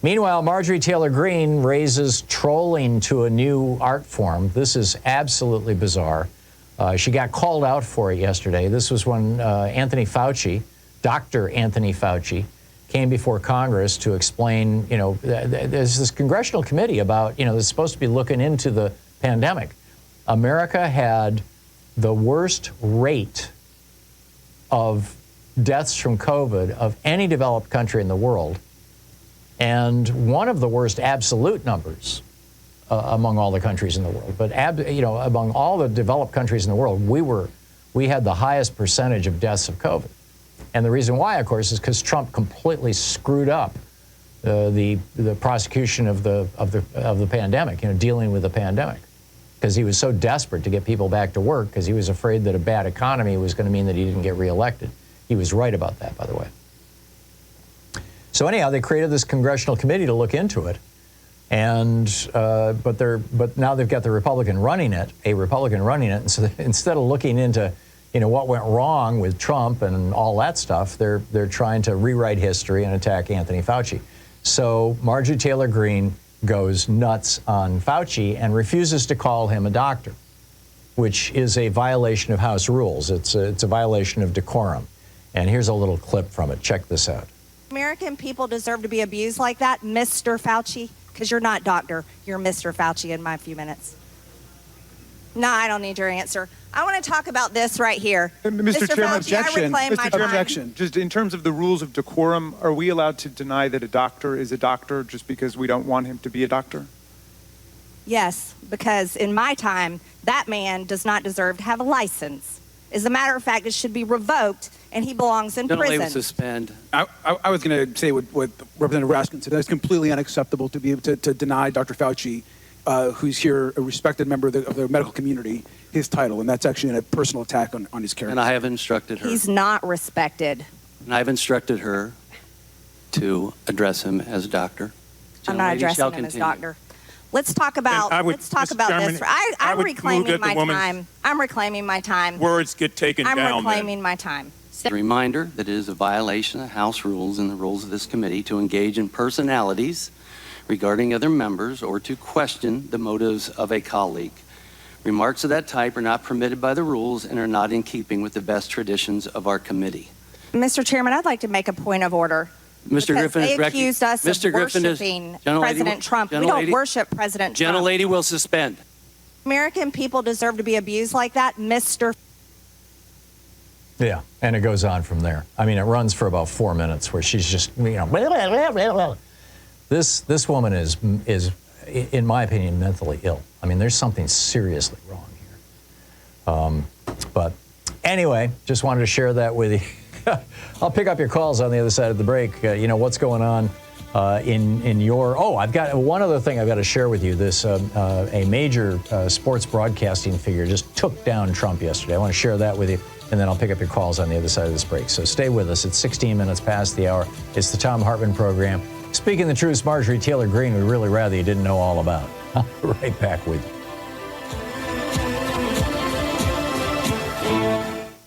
Meanwhile, Marjorie Taylor Greene raises trolling to a new art form. This is absolutely bizarre. She got called out for it yesterday. This was when Anthony Fauci, Dr. Anthony Fauci, came before Congress to explain, there's this congressional committee about, that's supposed to be looking into the pandemic. America had the worst rate of deaths from COVID of any developed country in the world, and one of the worst absolute numbers among all the countries in the world. But among all the developed countries in the world, we had the highest percentage of deaths of COVID. And the reason why, of course, is because Trump completely screwed up the prosecution of the pandemic, dealing with the pandemic, because he was so desperate to get people back to work because he was afraid that a bad economy was going to mean that he didn't get reelected. He was right about that, by the way. So anyhow, they created this congressional committee to look into it, and but now they've got the Republican running it, and so instead of looking into what went wrong with Trump and all that stuff, they're trying to rewrite history and attack Anthony Fauci. So Marjorie Taylor Greene goes nuts on Fauci and refuses to call him a doctor, which is a violation of House rules. It's a violation of decorum. And here's a little clip from it. Check this out. American people deserve to be abused like that, Mr. Fauci, because you're not doctor. You're Mr. Fauci in my few minutes. No, I don't need your answer. I want to talk about this right here. Mr. Chairman, objection. Mr. Chairman, objection. Just in terms of the rules of decorum, are we allowed to deny that a doctor is a doctor just because we don't want him to be a doctor? Yes, because in my time, that man does not deserve to have a license. As a matter of fact, it should be revoked, and he belongs in prison. Suspend. I was going to say what Representative Raskin said. That's completely unacceptable to be able to deny Dr. Fauci, who's here, a respected member of the medical community, his title, and that's actually a personal attack on his character. And I have instructed her. He's not respected. And I've instructed her to address him as doctor. I'm not addressing him as doctor. Let's talk about this. I'm reclaiming my time. I'm reclaiming my time. Words get taken down. I'm reclaiming my time. A reminder that it is a violation of House rules and the rules of this committee to engage in personalities regarding other members or to question the motives of a colleague. Remarks of that type are not permitted by the rules and are not in keeping with the best traditions of our committee. Mr. Chairman, I'd like to make a point of order. Mr. Griffin they accused us of worshiping President Trump. We don't worship President Trump. Gentlelady will suspend. American people deserve to be abused like that, Mr. Yeah, and it goes on from there. I mean, it runs for about 4 minutes where she's just, blah, blah, blah, blah, blah. This woman is, in my opinion, mentally ill. I mean, there's something seriously wrong here. But anyway, just wanted to share that with you. I'll pick up your calls on the other side of the break. What's going on in your... Oh, I've got one other thing I've got to share with you. This a major sports broadcasting figure just took down Trump yesterday. I want to share that with you, and then I'll pick up your calls on the other side of this break. So stay with us. It's 16 minutes past the hour. It's the Thom Hartmann Program. Speaking the truth, Marjorie Taylor Greene, we'd really rather you didn't know all about. I'll be right back with you.